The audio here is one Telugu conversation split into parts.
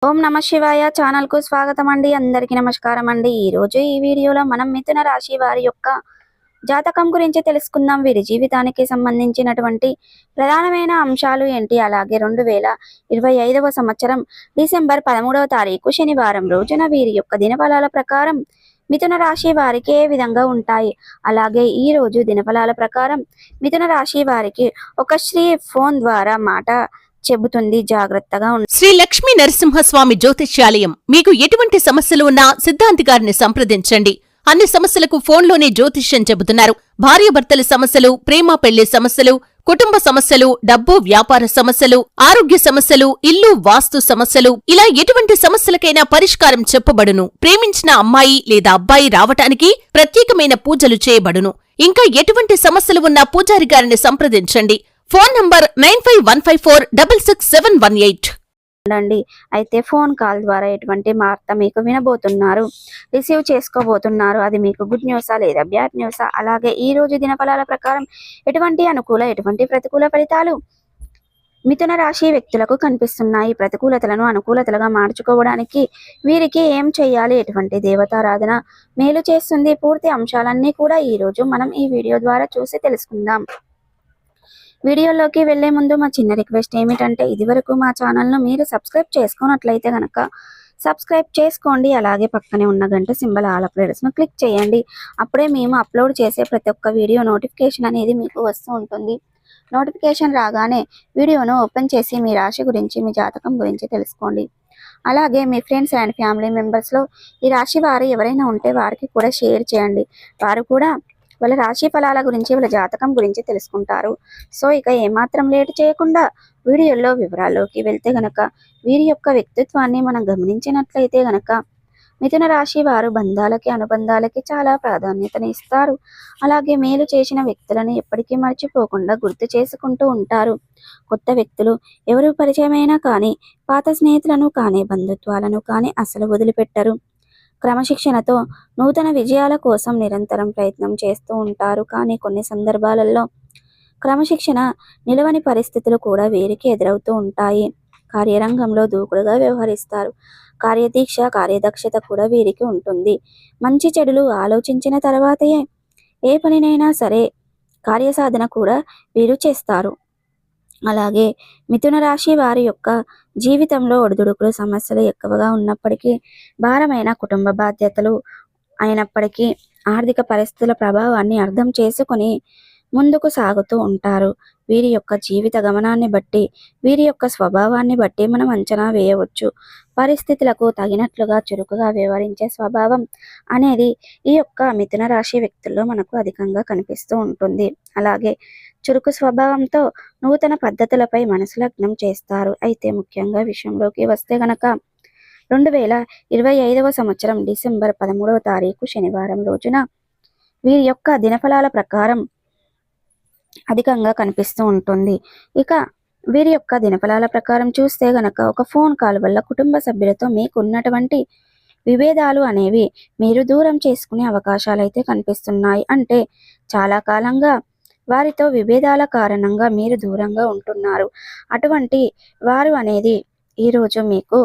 ఓం నమ శివాయ ఛానల్ కు స్వాగతం అండి. అందరికీ నమస్కారం అండి. ఈ రోజు ఈ వీడియోలో మనం మిథున రాశి వారి యొక్క జాతకం గురించి తెలుసుకుందాం. వీరి జీవితానికి సంబంధించినటువంటి ప్రధానమైన అంశాలు ఏంటి, అలాగే 2025వ సంవత్సరం డిసెంబర్ 13వ తారీఖు శనివారం రోజున వీరి యొక్క దినఫలాల ప్రకారం మిథున రాశి వారికి ఏ విధంగా ఉంటాయి, అలాగే ఈ రోజు దినఫలాల ప్రకారం మిథున రాశి వారికి ఒక స్త్రీ ఫోన్ ద్వారా మాట చెబుతుంది, జాగ్రత్తగా శ్రీ లక్ష్మీ నరసింహస్వామి జ్యోతిష్యాలయం. మీకు ఎటువంటి సమస్యలు ఉన్నా సిద్ధాంతి గారిని సంప్రదించండి. అన్ని సమస్యలకు ఫోన్లోనే జ్యోతిష్యం చెబుతున్నారు. భార్యాభర్తల సమస్యలు, ప్రేమ పెళ్లి సమస్యలు, కుటుంబ సమస్యలు, డబ్బు వ్యాపార సమస్యలు, ఆరోగ్య సమస్యలు, ఇల్లు వాస్తు సమస్యలు, ఇలా ఎటువంటి సమస్యలకైనా పరిష్కారం చెప్పబడును. ప్రేమించిన అమ్మాయి లేదా అబ్బాయి రావటానికి ప్రత్యేకమైన పూజలు చేయబడును. ఇంకా ఎటువంటి సమస్యలు ఉన్నా పూజారి గారిని సంప్రదించండి. Phone number 9514666718. అయితే ఫోన్ కాల్ ద్వారా ఎటువంటి వార్త మీకు వినబోతున్నారు, రిసీవ్ చేసుకోబోతున్నారు, అది మీకు గుడ్ న్యూసా లేదా బ్యాడ్ న్యూసా, అలాగే ఈ రోజు దినఫలాల ప్రకారం ఎటువంటి అనుకూల ఎటువంటి ప్రతికూల ఫలితాలు మిథున రాశి వ్యక్తులకు కనిపిస్తున్నాయి. ప్రతికూలతలను అనుకూలతలుగా మార్చుకోవడానికి వీరికి ఏం చేయాలి, ఎటువంటి దేవతారాధన మేలు చేస్తుంది, పూర్తి అంశాలన్నీ కూడా ఈ రోజు మనం ఈ వీడియో ద్వారా చూసి తెలుసుకుందాం. వీడియోలోకి వెళ్లే ముందు మా చిన్న రిక్వెస్ట్ ఏమిటంటే, ఇదివరకు మా ఛానల్ను మీరు సబ్స్క్రైబ్ చేసుకున్నట్లయితే కనుక సబ్స్క్రైబ్ చేసుకోండి. అలాగే పక్కనే ఉన్న గంట సింబల్ ఆల్ అప్డేట్స్ను క్లిక్ చేయండి. అప్పుడే మేము అప్లోడ్ చేసే ప్రతి ఒక్క వీడియో నోటిఫికేషన్ అనేది మీకు వస్తూ ఉంటుంది. నోటిఫికేషన్ రాగానే వీడియోను ఓపెన్ చేసి మీ రాశి గురించి, మీ జాతకం గురించి తెలుసుకోండి. అలాగే మీ ఫ్రెండ్స్ అండ్ ఫ్యామిలీ మెంబర్స్లో ఈ రాశి వారు ఎవరైనా ఉంటే వారికి కూడా షేర్ చేయండి. వారు కూడా వాళ్ళ రాశి ఫలాల గురించి, వాళ్ళ జాతకం గురించి తెలుసుకుంటారు. సో ఇక ఏమాత్రం లేట్ చేయకుండా వీడియోలో వివరాల్లోకి వెళ్తే గనక, వీరి యొక్క వ్యక్తిత్వాన్ని మనం గమనించినట్లయితే గనక మిథున రాశి వారు బంధాలకి, అనుబంధాలకి చాలా ప్రాధాన్యతని ఇస్తారు. అలాగే మేలు చేసిన వ్యక్తులను ఎప్పటికీ మర్చిపోకుండా గుర్తు చేసుకుంటూ ఉంటారు. కొత్త వ్యక్తులు ఎవరు పరిచయమైనా కానీ, పాత స్నేహితులను కానీ, బంధుత్వాలను కానీ అసలు వదిలిపెట్టరు. క్రమశిక్షణతో నూతన విజయాల కోసం నిరంతరం ప్రయత్నం చేస్తూ ఉంటారు. కానీ కొన్ని సందర్భాలలో క్రమశిక్షణ నిలవని పరిస్థితులు కూడా వీరికి ఎదురవుతూ ఉంటాయి. కార్యరంగంలో దూకుడుగా వ్యవహరిస్తారు. కార్యదీక్ష, కార్యదక్షత కూడా వీరికి ఉంటుంది. మంచి చెడులు ఆలోచించిన తర్వాతే ఏ పనినైనా సరే కార్యసాధన కూడా వీరు చేస్తారు. అలాగే మిథున రాశి వారి యొక్క జీవితంలో ఒడిదుడుకులు, సమస్యలు ఎక్కువగా ఉన్నప్పటికీ, భారమైన కుటుంబ బాధ్యతలు అయినప్పటికీ ఆర్థిక పరిస్థితుల ప్రభావాన్ని అర్థం చేసుకుని ముందుకు సాగుతూ ఉంటారు. వీరి యొక్క జీవిత గమనాన్ని బట్టి, వీరి యొక్క స్వభావాన్ని బట్టి మనం అంచనా వేయవచ్చు. పరిస్థితులకు తగినట్లుగా చురుకుగా వ్యవహరించే స్వభావం అనేది ఈ యొక్క మిథున రాశి వ్యక్తుల్లో మనకు అధికంగా కనిపిస్తూ ఉంటుంది. అలాగే చురుకు స్వభావంతో నూతన పద్ధతులపై మనసు లగ్నం చేస్తారు. అయితే ముఖ్యంగా విషయంలోకి వస్తే గనక 2025వ సంవత్సరం డిసెంబర్ 13వ తారీఖు శనివారం రోజున వీరి యొక్క దినఫలాల ప్రకారం అధికంగా కనిపిస్తూ ఉంటుంది. ఇక వీరి యొక్క దినఫలాల ప్రకారం చూస్తే గనక, ఒక ఫోన్ కాల్ వల్ల కుటుంబ సభ్యులతో మీకు ఉన్నటువంటి విభేదాలు అనేవి మీరు దూరం చేసుకునే అవకాశాలు అయితే కనిపిస్తున్నాయి. అంటే చాలా కాలంగా వారితో విభేదాల కారణంగా మీరు దూరంగా ఉంటున్నారు. అటువంటి వారు అనేది ఈరోజు మీకు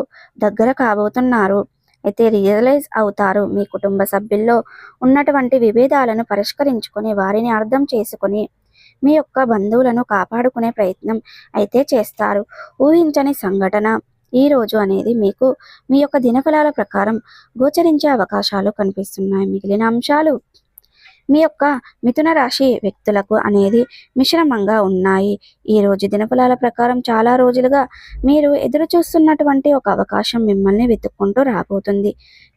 దగ్గర కాబోతున్నారు. అయితే రియలైజ్ అవుతారు. మీ కుటుంబ సభ్యుల్లో ఉన్నటువంటి విభేదాలను పరిష్కరించుకొని, వారిని అర్థం చేసుకొని మీ యొక్క బంధువులను కాపాడుకునే ప్రయత్నం అయితే చేస్తారు. ఊహించని సంఘటన ఈ రోజు అనేది మీకు మీ యొక్క దినఫలాల ప్రకారం గోచరించే అవకాశాలు కనిపిస్తున్నాయి. మిగిలిన అంశాలు మీ యొక్క మిథున రాశి వ్యక్తులకు అనేది మిశ్రమంగా ఉన్నాయి. ఈ రోజు దినఫలాల ప్రకారం చాలా రోజులుగా మీరు ఎదురు చూస్తున్నటువంటి ఒక అవకాశం మిమ్మల్ని వెతుక్కుంటూ రాబోతుంది.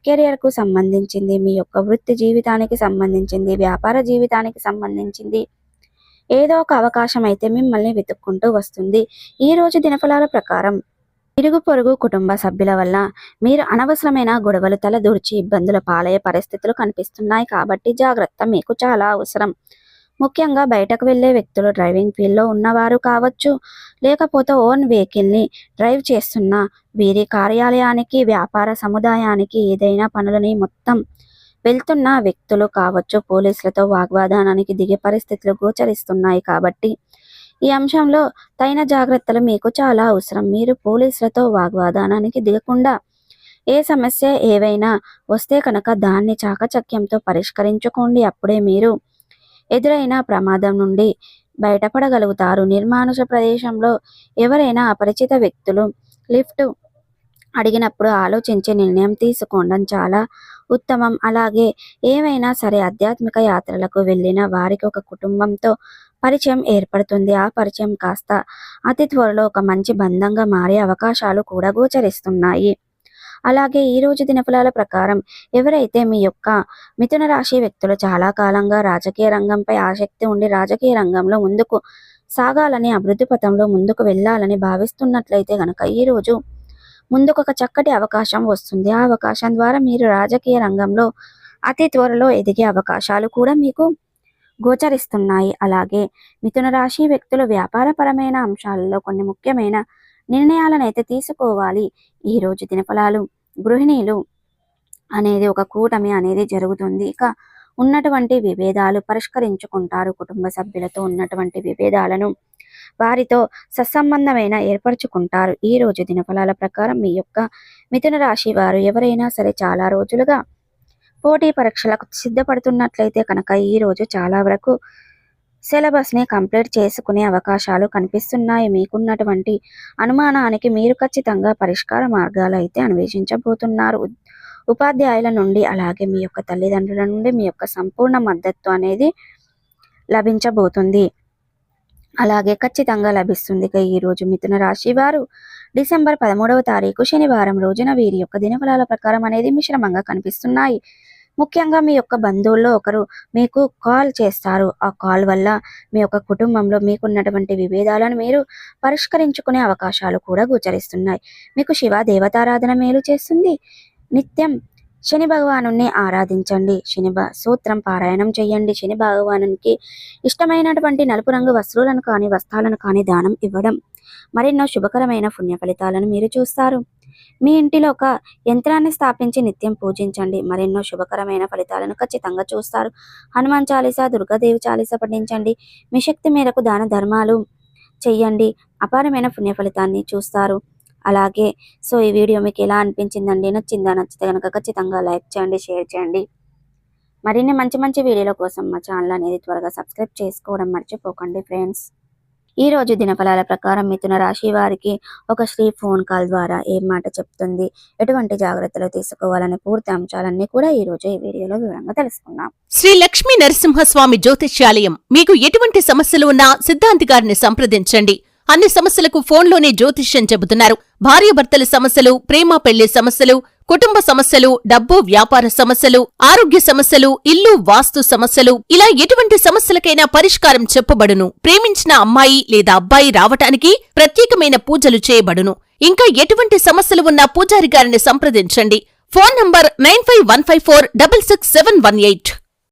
కెరియర్కు సంబంధించింది, మీ యొక్క వృత్తి జీవితానికి సంబంధించింది, వ్యాపార జీవితానికి సంబంధించింది ఏదో ఒక అవకాశం అయితే మిమ్మల్ని వెతుక్కుంటూ వస్తుంది. ఈ రోజు దినఫలాల ప్రకారం ఇరుగు పొరుగు కుటుంబ సభ్యుల వల్ల మీరు అనవసరమైన గొడవలు తలదూర్చి ఇబ్బందుల పాలయ్యే పరిస్థితులు కనిపిస్తున్నాయి. కాబట్టి జాగ్రత్త మీకు చాలా అవసరం. ముఖ్యంగా బయటకు వెళ్లే వ్యక్తులు, డ్రైవింగ్ ఫీల్డ్లో ఉన్నవారు కావచ్చు, లేకపోతే ఓన్ వెహికల్ని డ్రైవ్ చేస్తున్న వీరి కార్యాలయానికి, వ్యాపార సముదాయానికి ఏదైనా పనులని మొత్తం వెళ్తున్న వ్యక్తులు కావచ్చు, పోలీసులతో వాగ్వాదానానికి దిగే పరిస్థితులు గోచరిస్తున్నాయి. కాబట్టి ఈ అంశంలో తగిన జాగ్రత్తలు మీకు చాలా అవసరం. మీరు పోలీసులతో వాగ్వాదానానికి దిగకుండా ఏ సమస్య ఏవైనా వస్తే కనుక దాన్ని చాకచక్యంతో పరిష్కరించుకోండి. అప్పుడే మీరు ఎదురైన ప్రమాదం నుండి బయటపడగలుగుతారు. నిర్మానుష ప్రదేశంలో ఎవరైనా అపరిచిత వ్యక్తులు లిఫ్ట్ అడిగినప్పుడు ఆలోచించి నిర్ణయం తీసుకోవడం చాలా ఉత్తమం. అలాగే ఏవైనా సరే ఆధ్యాత్మిక యాత్రలకు వెళ్ళిన వారికి ఒక కుటుంబంతో పరిచయం ఏర్పడుతుంది. ఆ పరిచయం కాస్త అతి త్వరలో ఒక మంచి బంధంగా మారే అవకాశాలు కూడా గోచరిస్తున్నాయి. అలాగే ఈ రోజు దినఫలాల ప్రకారం ఎవరైతే మీ యొక్క మిథున రాశి వ్యక్తులు చాలా కాలంగా రాజకీయ రంగంపై ఆసక్తి ఉండి రాజకీయ రంగంలో ముందుకు సాగాలని, అభివృద్ధి పథంలో ముందుకు వెళ్ళాలని భావిస్తున్నట్లయితే గనక ఈ రోజు ముందుకు ఒక చక్కటి అవకాశం వస్తుంది. ఆ అవకాశం ద్వారా మీరు రాజకీయ రంగంలో అతి త్వరలో ఎదిగే అవకాశాలు కూడా మీకు గోచరిస్తున్నాయి. అలాగే మిథున రాశి వ్యక్తులు వ్యాపారపరమైన అంశాలలో కొన్ని ముఖ్యమైన నిర్ణయాలను అయితే తీసుకోవాలి. ఈ రోజు దినఫలాలు గృహిణీలు అనేది ఒక కూటమి అనేది జరుగుతుంది. ఇక ఉన్నటువంటి విభేదాలు పరిష్కరించుకుంటారు. కుటుంబ సభ్యులతో ఉన్నటువంటి విభేదాలను వారితో సత్సంబంధమైన ఏర్పరచుకుంటారు. ఈ రోజు దినఫలాల ప్రకారం మీ యొక్క మిథున రాశి వారు ఎవరైనా సరే చాలా రోజులుగా పోటీ పరీక్షలకు సిద్ధపడుతున్నట్లయితే కనుక ఈ రోజు చాలా వరకు సిలబస్ని కంప్లీట్ చేసుకునే అవకాశాలు కనిపిస్తున్నాయి. మీకున్నటువంటి అనుమానానికి మీరు ఖచ్చితంగా పరిష్కార మార్గాలు అయితే అన్వేషించబోతున్నారు. ఉపాధ్యాయుల నుండి అలాగే మీ యొక్క తల్లిదండ్రుల నుండి మీ యొక్క సంపూర్ణ మద్దతు అనేది లభించబోతుంది. అలాగే ఖచ్చితంగా లభిస్తుంది. ఇక ఈ రోజు మిథున రాశి వారు డిసెంబర్ 13వ తారీఖు శనివారం రోజున వీరి యొక్క దినఫలాల ప్రకారం అనేది మిశ్రమంగా కనిపిస్తున్నాయి. ముఖ్యంగా మీ యొక్క బంధువుల్లో ఒకరు మీకు కాల్ చేస్తారు. ఆ కాల్ వల్ల మీ యొక్క కుటుంబంలో మీకున్నటువంటి విభేదాలను మీరు పరిష్కరించుకునే అవకాశాలు కూడా గోచరిస్తున్నాయి. మీకు శివ దేవతారాధన మేలు చేస్తుంది. నిత్యం శని భగవానుని ఆరాధించండి. సూత్రం పారాయణం చేయండి. శని భగవానునికి ఇష్టమైనటువంటి నలుపు రంగు వస్త్రాలను కానీ వస్త్రాలను కానీ దానం ఇవ్వడం మరెన్నో శుభకరమైన పుణ్య ఫలితాలను మీరు చూస్తారు. మీ ఇంటిలో ఒక యంత్రాన్ని స్థాపించి నిత్యం పూజించండి. మరెన్నో శుభకరమైన ఫలితాలను ఖచ్చితంగా చూస్తారు. హనుమాన్ చాలీసా, దుర్గాదేవి చాలీసా పఠించండి. మీ శక్తి మేరకు దాన ధర్మాలు చెయ్యండి. అపారమైన పుణ్య ఫలితాన్ని చూస్తారు. అలాగే ఈ వీడియో మీకు ఎలా అనిపించిందండి? నచ్చిందా? నచ్చితే కనుక ఖచ్చితంగా లైక్ చేయండి, షేర్ చేయండి. మరిన్ని మంచి మంచి వీడియోల కోసం మా ఛానల్ అనేది త్వరగా సబ్స్క్రైబ్ చేసుకోవడం మర్చిపోకండి ఫ్రెండ్స్. ఈ రోజు దినఫలాల ప్రకారం మిథున రాశి వారికి ఒక స్త్రీ ఫోన్ కాల్ ద్వారా ఏం మాట చెప్తుంది, ఎటువంటి జాగ్రత్తలు తీసుకోవాలనే పూర్తి అంశాలన్నీ కూడా ఈ రోజు ఈ వీడియోలో వివరంగా తెలుసుకుందాం. శ్రీ లక్ష్మీ నరసింహస్వామి జ్యోతిష్యాలయం. మీకు ఎటువంటి సమస్యలు ఉన్నా సిద్ధాంతి గారిని సంప్రదించండి. అన్ని సమస్యలకు ఫోన్లోనే జ్యోతిష్యం చెబుతున్నారు. భార్యాభర్తల సమస్యలు, ప్రేమ పెళ్లి సమస్యలు, కుటుంబ సమస్యలు, డబ్బు వ్యాపార సమస్యలు, ఆరోగ్య సమస్యలు, ఇల్లు వాస్తు సమస్యలు, ఇలా ఎటువంటి సమస్యలకైనా పరిష్కారం చెప్పబడును. ప్రేమించిన అమ్మాయి లేదా అబ్బాయి రావటానికి ప్రత్యేకమైన పూజలు చేయబడును. ఇంకా ఎటువంటి సమస్యలు ఉన్నా పూజారి గారిని సంప్రదించండి. Phone number 9515466718.